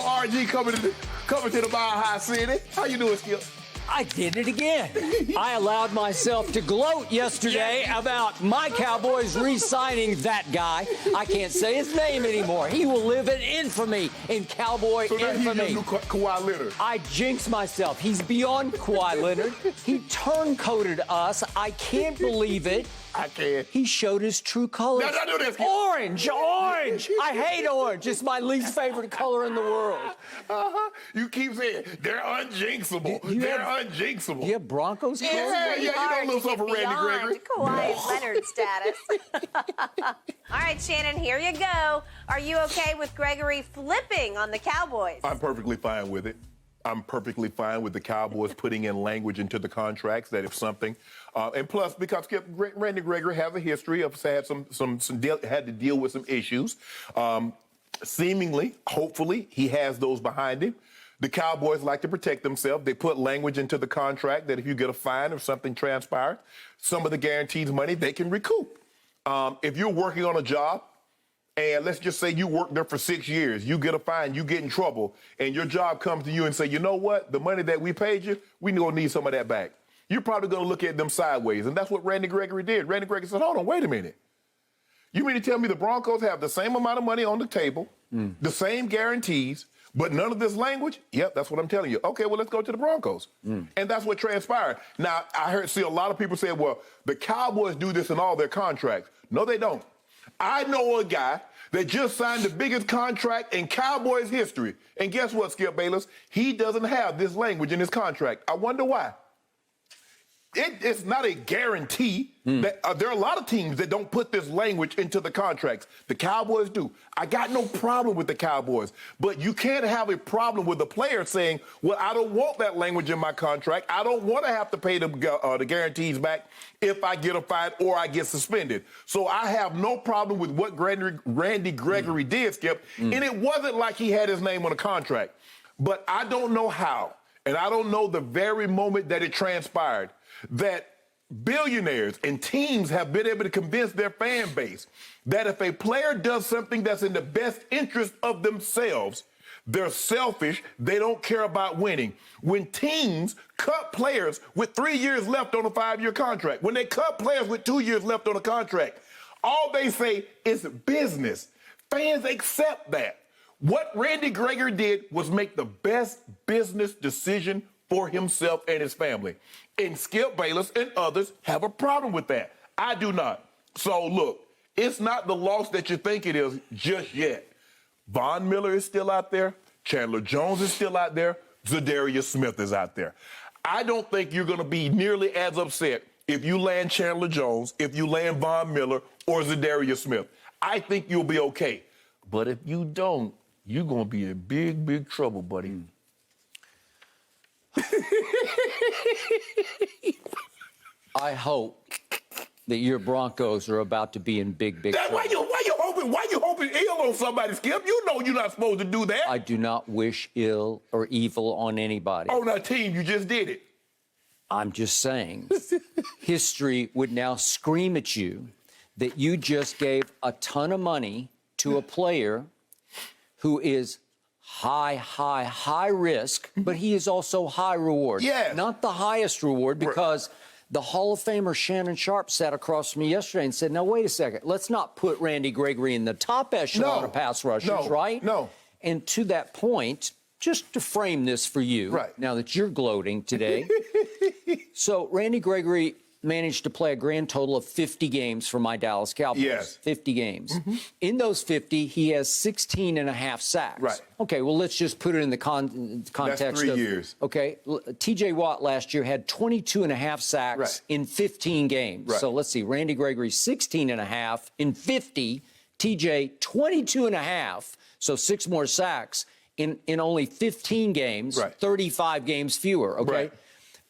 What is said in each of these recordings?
RG coming to the Mile High City. How you doing, Skip? I did it again. I allowed myself to gloat yesterday about my Cowboys re-signing that guy. I can't say his name anymore. He will live in infamy, in Cowboy infamy. He's Kawhi Leonard. I jinxed myself. He's beyond Kawhi Leonard. He turncoated us. I can't believe it. I can't. He showed his true colors. No, do this. Orange. I hate orange. It's my least favorite color in the world. You keep saying they're unjinxable. They're unjinxable. You have Broncos clothes? Yeah, you don't lose over Randy Gregory. Kawhi Leonard status. All right, Shannon, here you go. Are you okay with Gregory flipping on the Cowboys? I'm perfectly fine with it. I'm perfectly fine with the Cowboys putting in language into the contracts that if something, and plus because Randy Gregory has a history of had had to deal with some issues. Seemingly, hopefully, he has those behind him. The Cowboys like to protect themselves. They put language into the contract that if you get a fine or something transpires, some of the guaranteed money they can recoup. If you're working on a job, and let's just say you work there for 6 years, you get a fine, you get in trouble, and your job comes to you and say, you know what, the money that we paid you, we gonna need some of that back. You're probably gonna look at them sideways, and that's what Randy Gregory did. Randy Gregory said, hold on, wait a minute. You mean to tell me the Broncos have the same amount of money on the table, the same guarantees, but none of this language? Yep, that's what I'm telling you. Okay, well, let's go to the Broncos. And that's what transpired. Now, I see a lot of people say, well, the Cowboys do this in all their contracts. No, they don't. I know a guy that just signed the biggest contract in Cowboys history. And guess what, Skip Bayless? He doesn't have this language in his contract. I wonder why. It's not a guarantee. That there are a lot of teams that don't put this language into the contracts. The Cowboys do. I got no problem with the Cowboys. But you can't have a problem with the player saying, well, I don't want that language in my contract. I don't want to have to pay the guarantees back if I get a fine or I get suspended. So I have no problem with what Randy Gregory did, Skip. And it wasn't like he had his name on a contract. But I don't know how, and I don't know the very moment that it transpired, that billionaires and teams have been able to convince their fan base that if a player does something that's in the best interest of themselves, they're selfish, they don't care about winning. When teams cut players with 3 years left on a 5-year contract, when they cut players with 2 years left on a contract, all they say is business. Fans accept that. What Randy Gregory did was make the best business decision for himself and his family. And Skip Bayless and others have a problem with that. I do not. So, look, it's not the loss that you think it is just yet. Von Miller is still out there. Chandler Jones is still out there. Zadarius Smith is out there. I don't think you're going to be nearly as upset if you land Chandler Jones, if you land Von Miller, or Zadarius Smith. I think you'll be okay. But if you don't, you're going to be in big, big trouble, buddy. I hope that your Broncos are about to be in big trouble. Why you hoping ill on somebody, Skip? You know you're not supposed to do that. I do not wish ill or evil on anybody. On our team, you just did it. I'm just saying, history would now scream at you that you just gave a ton of money to a player who is high risk, but he is also high reward. Yes. Not the highest reward, because the Hall of Famer Shannon Sharpe sat across from me yesterday and said, now, wait a second, let's not put Randy Gregory in the top echelon of pass rushers, right? No. And to that point, just to frame this for you, now that you're gloating today, so Randy Gregory managed to play a grand total of 50 games for my Dallas Cowboys. Yes. 50 games. In those 50, he has 16 and a half sacks. Right. Okay, well, let's just put it in the context That's 3 years. Okay, T.J. Watt last year had 22 and a half sacks in 15 games. So let's see, Randy Gregory 16 and a half in 50, T.J. 22 and a half, so 6 more sacks in only 15 games, 35 games fewer, okay?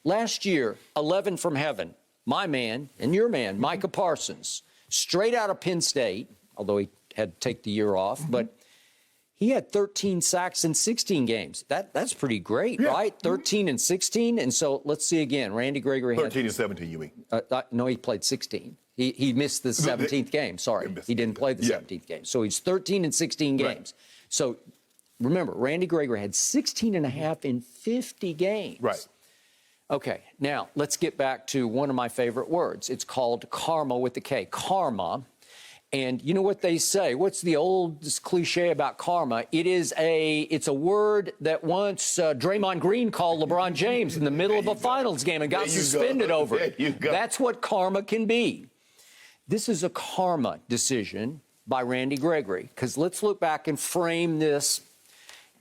Last year, 11 from heaven. My man and your man, Micah Parsons, straight out of Penn State, although he had to take the year off, but he had 13 sacks in 16 games. That's pretty great, right? 13 and 16. And so let's see again. Randy Gregory had 13 and 17, you mean? No, he played 16. He missed the 17th game. Sorry, he didn't play the 17th game. So he's 13 and 16 games. So remember, Randy Gregory had 16 and a half in 50 games. Right. Okay, now let's get back to one of my favorite words. It's called karma with the K, karma. And you know what they say? What's the old cliche about karma? It's a word that once Draymond Green called LeBron James in the middle of a finals game and got suspended over it. That's what karma can be. This is a karma decision by Randy Gregory, because let's look back and frame this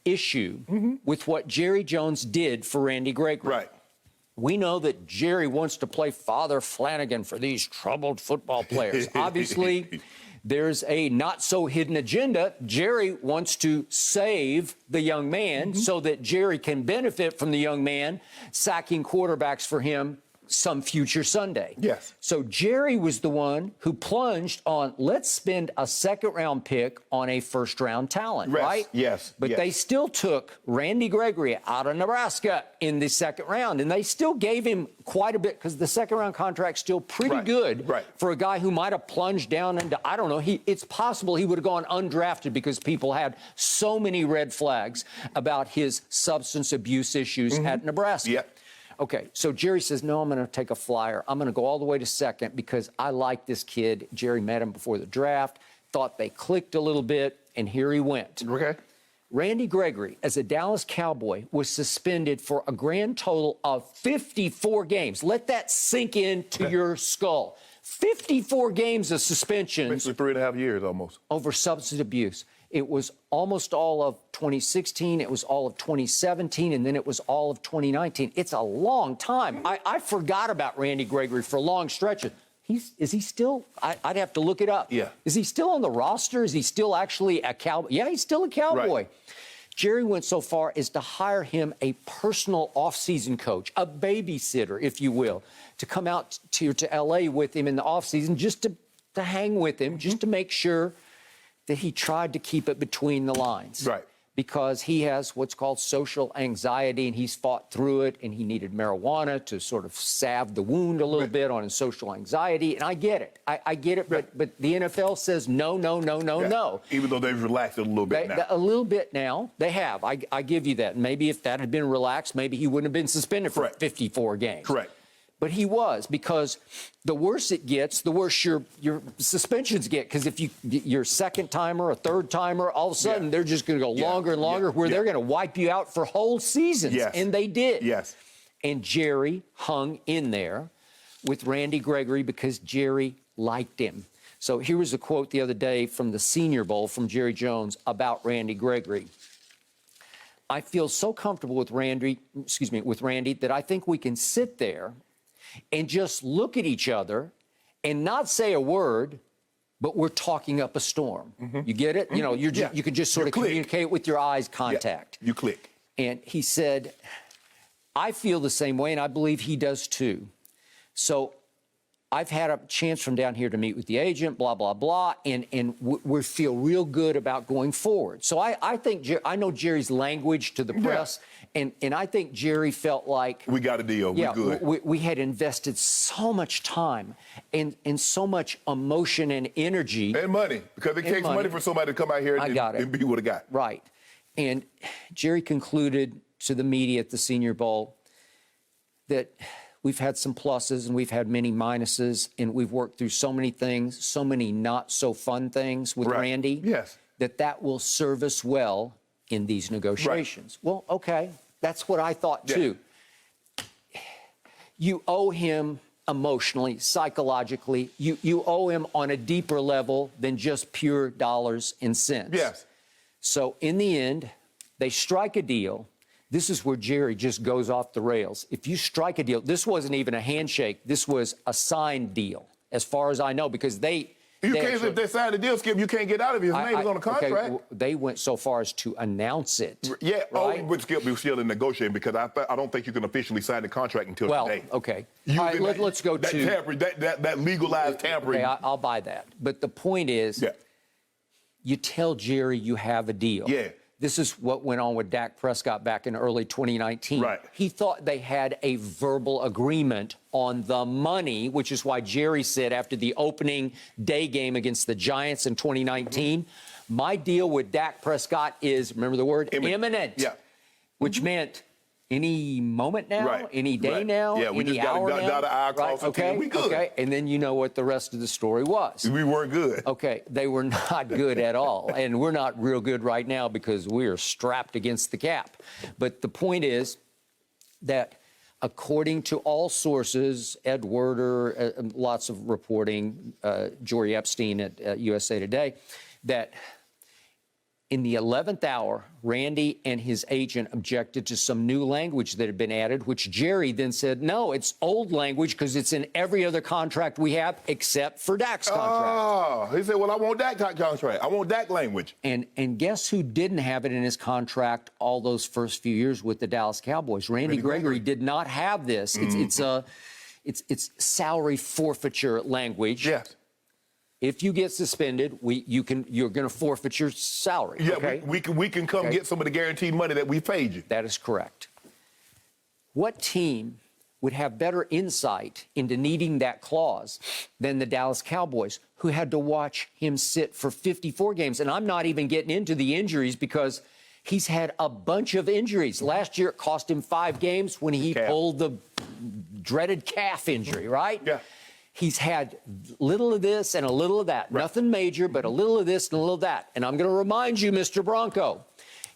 issue with what Jerry Jones did for Randy Gregory. Right. We know that Jerry wants to play Father Flanagan for these troubled football players. Obviously, there's a not-so-hidden agenda. Jerry wants to save the young man so that Jerry can benefit from the young man sacking quarterbacks for him some future Sunday. Yes. So Jerry was the one who plunged on, let's spend a second-round pick on a first-round talent, right? Yes. But they still took Randy Gregory out of Nebraska in the second round, and they still gave him quite a bit because the second-round contract's still pretty good for a guy who might have plunged down into, I don't know, it's possible he would have gone undrafted because people had so many red flags about his substance abuse issues at Nebraska. Yep. Okay, so Jerry says, no, I'm going to take a flyer. I'm going to go all the way to second because I like this kid. Jerry met him before the draft, thought they clicked a little bit, and here he went. Okay. Randy Gregory, as a Dallas Cowboy, was suspended for a grand total of 54 games. Let that sink into your skull. 54 games of suspensions. Basically 3.5 years almost. Over substance abuse. It was almost all of 2016, it was all of 2017, and then it was all of 2019. It's a long time. I forgot about Randy Gregory for long stretches. Is he still? I'd have to look it up. Yeah. Is he still on the roster? Is he still actually a Cowboy? Yeah, he's still a Cowboy. Right. Jerry went so far as to hire him a personal off-season coach, a babysitter, if you will, to come out to L.A. with him in the off-season just to hang with him, just to make sure that he tried to keep it between the lines. Right. Because he has what's called social anxiety, and he's fought through it, and he needed marijuana to sort of salve the wound a little bit on his social anxiety. And I get it. I get it, but the NFL says no, no, no, no, no. Even though they've relaxed it a little bit now. A little bit now. They have. I give you that. Maybe if that had been relaxed, maybe he wouldn't have been suspended for 54 games. Correct. But he was, because the worse it gets, the worse your suspensions get. Because if you're a second timer, a third timer, all of a sudden they're just going to go longer and longer, where they're going to wipe you out for whole seasons. Yes. And they did. Yes. And Jerry hung in there with Randy Gregory because Jerry liked him. So here was a quote the other day from the Senior Bowl from Jerry Jones about Randy Gregory. I feel so comfortable with Randy that I think we can sit there and just look at each other and not say a word, but we're talking up a storm. You get it? You know, you can just sort of communicate with your eyes contact. You click. And he said, I feel the same way, and I believe he does too. So I've had a chance from down here to meet with the agent, blah, blah, blah, and we feel real good about going forward. So I think, I know Jerry's language to the press, and I think Jerry felt like... We got a deal. We're good. We had invested so much time and so much emotion and energy. And money, because it takes money for somebody to come out here and be what it got. Right. And Jerry concluded to the media at the Senior Bowl that we've had some pluses and we've had many minuses, and we've worked through so many things, so many not so fun things with Randy, that will serve us well in these negotiations. Well, okay, that's what I thought too. You owe him emotionally, psychologically. You owe him on a deeper level than just pure dollars and cents. Yes. So in the end, they strike a deal. This is where Jerry just goes off the rails. If you strike a deal, this wasn't even a handshake. This was a signed deal, as far as I know, because if they signed the deal, Skip, you can't get out of it. His name is on the contract. Okay, they went so far as to announce it. Yeah, right? but Skip, we're still in negotiating, because I don't think you can officially sign the contract until today. Okay. All right, let's go to... That legalized tampering. Okay, I'll buy that. But the point is, you tell Jerry you have a deal. Yeah. This is what went on with Dak Prescott back in early 2019. Right. He thought they had a verbal agreement on the money, which is why Jerry said after the opening day game against the Giants in 2019, My deal with Dak Prescott is, remember the word? Imminent. Yeah. Which meant any moment now, Right. any day Right. now, Yeah, we any just hour got now. dot an I, cross a T, okay, we good. okay. And then you know what the rest of the story was. We weren't good. Okay, they were not good at all. And we're not real good right now because we are strapped against the cap. But the point is that according to all sources, Ed Werder, lots of reporting, Jory Epstein at USA Today, that in the 11th hour, Randy and his agent objected to some new language that had been added, which Jerry then said, no, it's old language because it's in every other contract we have except for Dak's contract. Oh, he said, well, I want Dak contract. I want Dak language. And guess who didn't have it in his contract all those first few years with the Dallas Cowboys? Randy Gregory did not have this. It's salary forfeiture language. Yes. If you get suspended, you're going to forfeit your salary. Yeah, okay? we can come get some of the guaranteed money that we paid you. That is correct. What team would have better insight into needing that clause than the Dallas Cowboys, who had to watch him sit for 54 games? And I'm not even getting into the injuries because he's had a bunch of injuries. Last year, it cost him 5 games when he pulled the dreaded calf injury, right? Yeah. He's had little of this and a little of that. Right. Nothing major, but a little of this and a little of that. And I'm going to remind you, Mr. Bronco,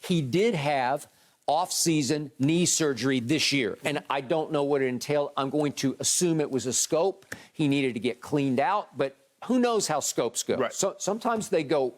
he did have off-season knee surgery this year. And I don't know what it entailed. I'm going to assume it was a scope. He needed to get cleaned out, but who knows how scopes go. Right. So sometimes they go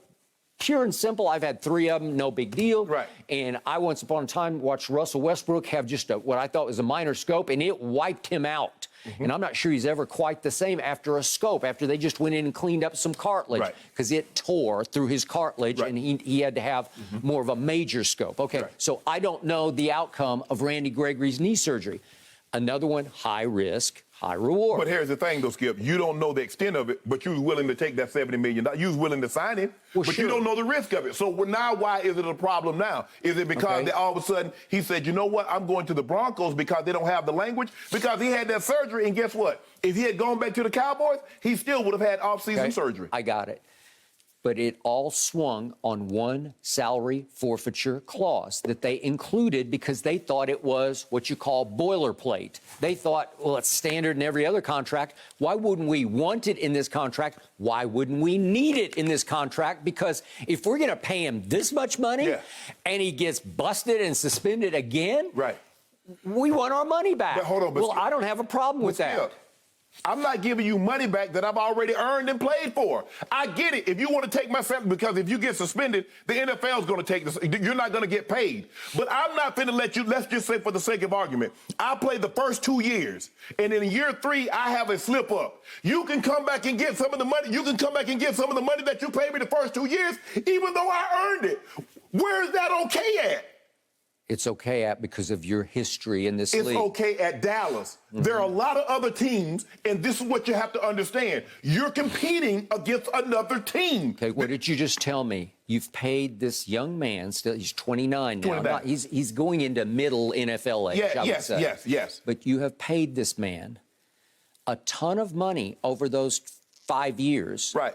pure and simple. I've had 3 of them, no big deal. Right. And I once upon a time watched Russell Westbrook have just what I thought was a minor scope, and it wiped him out. And I'm not sure he's ever quite the same after a scope, after they just went in and cleaned up some cartilage, because it tore through his cartilage, and he had to have more of a major scope. Okay, so I don't know the outcome of Randy Gregory's knee surgery. Another one, high risk, high reward. But here's the thing, though, Skip. You don't know the extent of it, but you was willing to take that $70 million. You was willing to sign it, but you don't know the risk of it. So now why is it a problem now? Is it because that all of a sudden he said, you know what, I'm going to the Broncos because they don't have the language? Because he had that surgery, and guess what? If he had gone back to the Cowboys, he still would have had off-season surgery. I got it. But it all swung on one salary forfeiture clause that they included because they thought it was what you call boilerplate. They thought, well, it's standard in every other contract. Why wouldn't we want it in this contract? Why wouldn't we need it in this contract? Because if we're going to pay him this much money and he gets busted and suspended again, we want our money back. But hold on, well, I don't have a problem with that. I'm not giving you money back that I've already earned and played for. I get it. If you want to take my salary, because if you get suspended, the NFL is going to take this. You're not going to get paid. But I'm not finna let you, let's just say for the sake of argument, I played the first 2 years, and in year 3, I have a slip up. You can come back and get some of the money. You can come back and get some of the money that you paid me the first 2 years, even though I earned it. Where is that okay at? It's okay at because of your history in this league. It's okay at Dallas. There are a lot of other teams, and this is what you have to understand. You're competing against another team. Okay, what did you just tell me? You've paid this young man, still he's 29 now. 29. He's going into middle NFL age, I would say. Yes. But you have paid this man a ton of money over those 5 years. Right.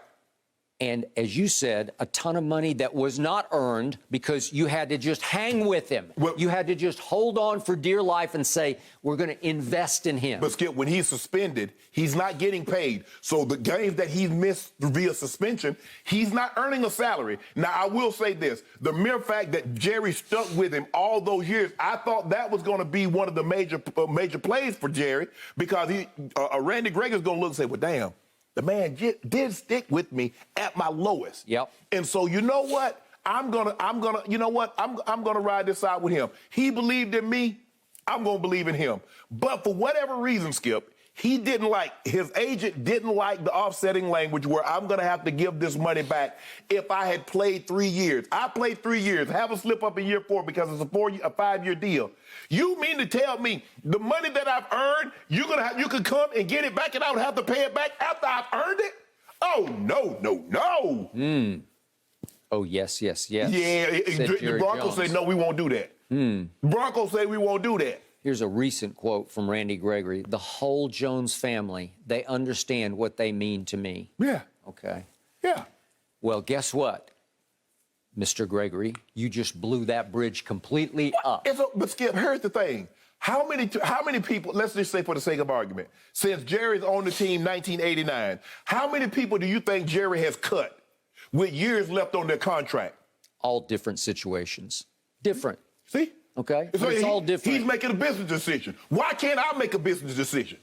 And as you said, a ton of money that was not earned because you had to just hang with him. Well, you had to just hold on for dear life and say, we're going to invest in him. But, Skip, when he's suspended, he's not getting paid. So the games that he's missed via suspension, he's not earning a salary. Now, I will say this. The mere fact that Jerry stuck with him all those years, I thought that was going to be one of the major plays for Jerry because Randy Gregory's going to look and say, well, damn. The man did stick with me at my lowest. Yep. And so you know what? I'm gonna ride this out with him. He believed in me. I'm gonna believe in him. But for whatever reason, Skip, his agent didn't like the offsetting language where I'm gonna have to give this money back if I had played 3 years. I played 3 years, have a slip up in year 4 because it's a 5-year deal. You mean to tell me the money that I've earned, you could come and get it back and I would have to pay it back after I've earned it? Oh, no. Oh, yes. Yeah, the Broncos say, no, we won't do that. The Broncos say we won't do that. Here's a recent quote from Randy Gregory. The whole Jones family, they understand what they mean to me. Yeah. Okay. Yeah. Well, guess what? Mr. Gregory, you just blew that bridge completely up. But Skip, here's the thing. How many people, let's just say for the sake of argument, since Jerry's on the team 1989, how many people do you think Jerry has cut with years left on their contract? All different situations. Different. See? Okay? So It's all different. He's making a business decision. Why can't I make a business decision?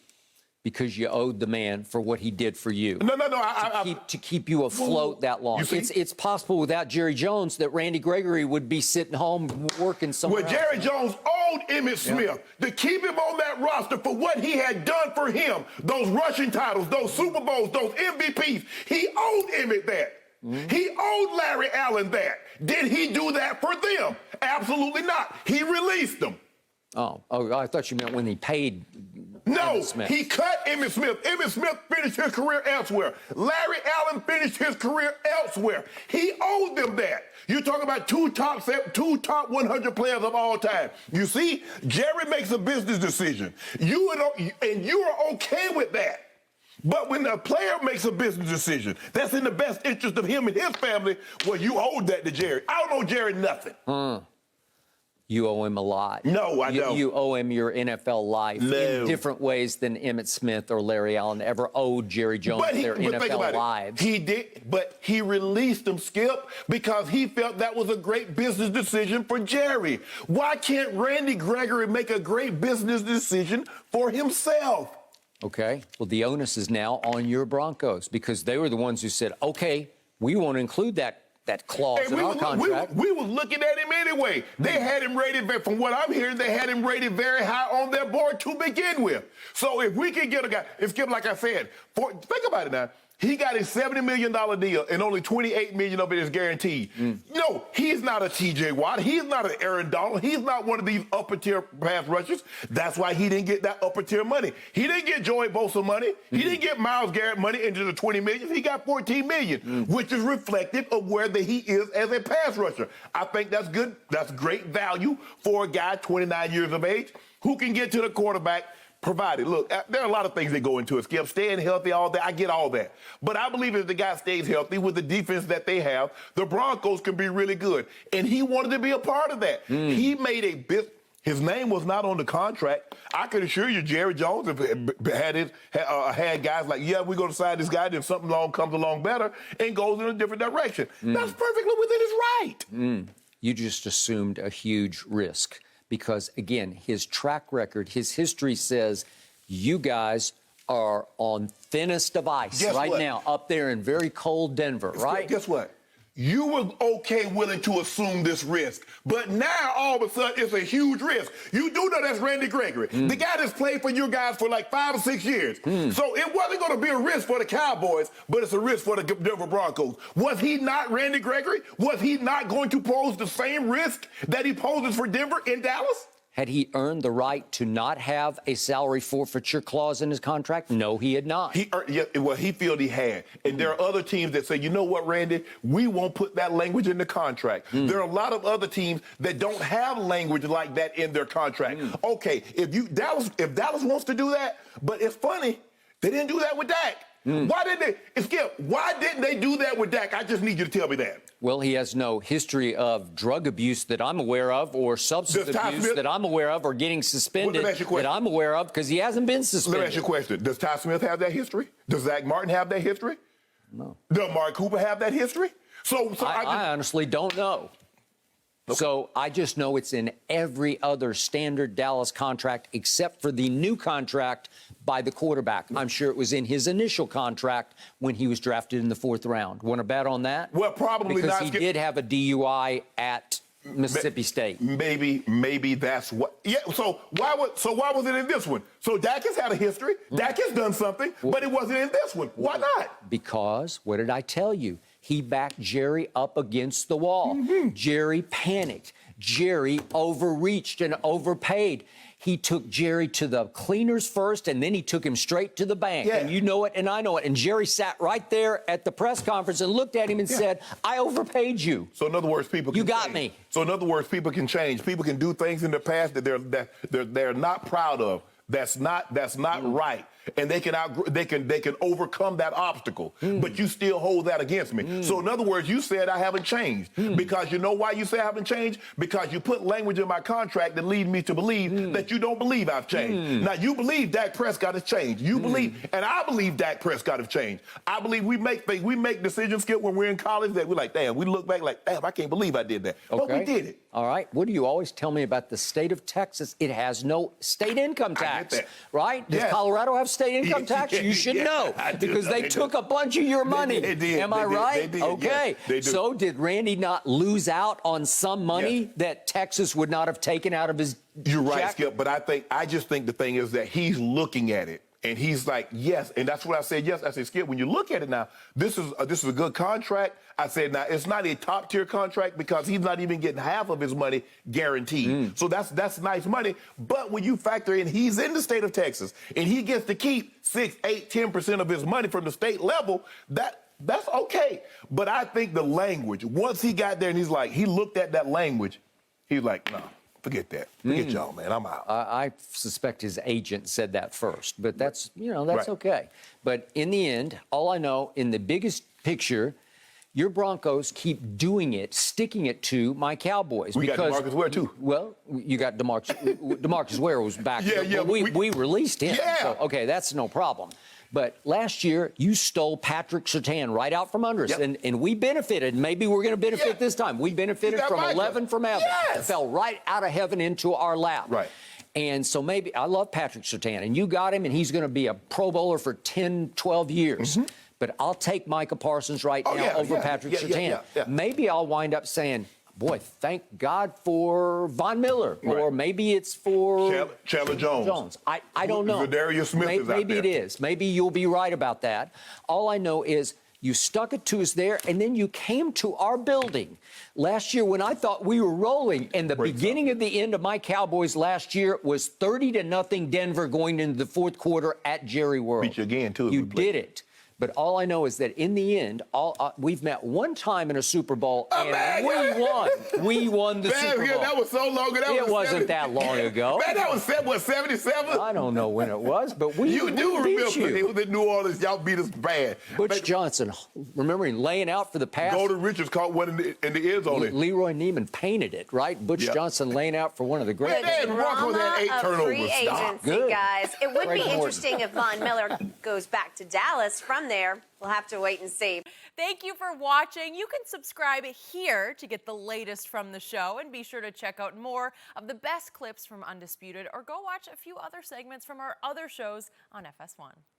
Because you owed the man for what he did for you. No. To keep you afloat that long. It's possible without Jerry Jones that Randy Gregory would be sitting home working somewhere else. Jerry Jones owed Emmitt Smith to keep him on that roster for what he had done for him. Those rushing titles, those Super Bowls, those MVPs. He owed Emmitt that. Mm-hmm. He owed Larry Allen that. Did he do that for them? Absolutely not. He released them. Oh, I thought you meant when he paid. No, he cut Emmitt Smith. Emmitt Smith finished his career elsewhere. Larry Allen finished his career elsewhere. He owed them that. You're talking about two top 100 players of all time. You see, Jerry makes a business decision. You are okay with that. But when a player makes a business decision that's in the best interest of him and his family, well, you owe that to Jerry. I don't owe Jerry nothing. You owe him a lot. No, I don't. You owe him your NFL life in different ways than Emmitt Smith or Larry Allen ever owed Jerry Jones their NFL lives. He did, but he released them, Skip, because he felt that was a great business decision for Jerry. Why can't Randy Gregory make a great business decision for himself? Okay. Well, the onus is now on your Broncos because they were the ones who said, okay, we want to include that clause in our contract. We were looking at him anyway. They had him rated, from what I'm hearing, they had him rated very high on their board to begin with. So if we can get a guy, like I said, think about it now. He got a $70 million deal, and only $28 million of it is guaranteed. No, he's not a T.J. Watt. He's not an Aaron Donald. He's not one of these upper-tier pass rushers. That's why he didn't get that upper-tier money. He didn't get Joey Bosa money. He didn't get Myles Garrett money into the $20 million. He got $14 million, which is reflective of where he is as a pass rusher. I think that's good. That's great value for a guy 29 years of age who can get to the quarterback. Provided, look, there are a lot of things that go into it, Skip. Staying healthy, all that, I get all that. But I believe if the guy stays healthy with the defense that they have, the Broncos can be really good. And he wanted to be a part of that. He made a bit. His name was not on the contract. I can assure you, Jerry Jones had guys like, yeah, we're going to sign this guy, then something comes along better and goes in a different direction. That's perfectly within his right. You just assumed a huge risk. Because, again, his track record, his history says you guys are on thinnest of ice now up there in very cold Denver, right? Guess what? You were willing to assume this risk. But now, all of a sudden, it's a huge risk. You do know that's Randy Gregory. The guy that's played for you guys for like 5 or 6 years. So it wasn't going to be a risk for the Cowboys, but it's a risk for the Denver Broncos. Was he not Randy Gregory? Was he not going to pose the same risk that he poses for Denver in Dallas? Had he earned the right to not have a salary forfeiture clause in his contract? No, he had not. He felt he had. And there are other teams that say, you know what, Randy, we won't put that language in the contract. There are a lot of other teams that don't have language like that in their contract. Okay, if Dallas wants to do that, but it's funny, they didn't do that with Dak. Why didn't they do that with Dak? I just need you to tell me that. Well, he has no history of drug abuse that I'm aware of or substance abuse that I'm aware of or getting suspended that I'm aware of because he hasn't been suspended. Let me ask you a question. Does Ty Smith have that history? Does Zach Martin have that history? No. Does Mark Cooper have that history? I honestly don't know. Okay. So I just know it's in every other standard Dallas contract except for the new contract by the quarterback. I'm sure it was in his initial contract when he was drafted in the 4th round. Want to bet on that? Well, probably because not. Because he did have a DUI at Mississippi State. Maybe that's what. Yeah. So why was it in this one? So Dak has had a history. Dak has done something, but it wasn't in this one. Why not? Because what did I tell you? He backed Jerry up against the wall. Jerry panicked. Jerry overreached and overpaid. He took Jerry to the cleaners first, and then he took him straight to the bank. And you know it, and I know it. And Jerry sat right there at the press conference and looked at him and said, I overpaid you. So in other words, people can You got change. me. So in other words, people can change. People can do things in the past that they're not proud of. That's not right. and they can overcome that obstacle. But you still hold that against me. So in other words, you said I haven't changed because you know why you say I haven't changed? Because you put language in my contract that leads me to believe that you don't believe I've changed. Now you believe Dak Prescott has changed. You believe, and I believe Dak Prescott has changed. I believe we make decisions, Skip, when we're in college that we're like, damn, we look back like, damn, I can't believe I did that. But we did it. All right. What do you always tell me about the state of Texas? It has no state income tax, I get that. right? Does Yeah. Colorado have state income tax? You should know because they took a bunch of your money. They did. Am I right? They did. Okay. Yes, they do. So did Randy not lose out on some money that Texas would not have taken out of his You're right, check? Skip, but I just think the thing is that he's looking at it. And he's like, yes. And that's what I said, yes. I said, Skip, when you look at it now, this is a good contract. I said, now, it's not a top-tier contract because he's not even getting half of his money guaranteed. So that's nice money. But when you factor in he's in the state of Texas and he gets to keep 6, 8, 10% of his money from the state level, that's okay. But I think the language, once he got there and he looked at that language, he's like, no. Forget that. Forget y'all, man. I'm out. I suspect his agent said that first, but that's okay. But in the end, all I know, in the biggest picture, your Broncos keep doing it, sticking it to my Cowboys. We got DeMarcus Ware, too. Well, you got DeMarcus. DeMarcus Ware was back. Yeah. We released him. Yeah. So, okay, that's no problem. But last year, you stole Patrick Surtain right out from under us, and we benefited. Maybe we're going to benefit this time. We benefited from 11 from heaven. It fell right out of heaven into our lap. Right. And so maybe I love Patrick Surtain, and you got him, and he's going to be a Pro Bowler for 10, 12 years. But I'll take Micah Parsons right now over Patrick Surtain. Maybe I'll wind up saying, boy, thank God for Von Miller, or maybe it's for Chandler Jones. I don't know. Zadarius Smith is out there. Maybe it is. Maybe you'll be right about that. All I know is you stuck it to us there, and then you came to our building last year when I thought we were rolling. And the beginning of the end of my Cowboys last year was 30-0 Denver going into the fourth quarter at Jerry World. Beat you again, too. You did it. But all I know is that in the end, we've met one time in a Super Bowl, and we won. We won the Super Bowl. That was so long ago. It wasn't that long ago. Man, that was, what, 77? I don't know when it was, but we You do beat remember. It was in New Orleans. Y'all beat us bad. Butch Johnson, remember him laying out for the pass? Golden Richards caught one in the end zone. Leroy Neiman painted it, right? Butch Johnson laying out for one of the great. The Broncos had 8 turnovers. Free agency, guys. It would be interesting if Von Miller goes back to Dallas from there. We'll have to wait and see. Thank you for watching. You can subscribe here to get the latest from the show, and be sure to check out more of the best clips from Undisputed, or go watch a few other segments from our other shows on FS1.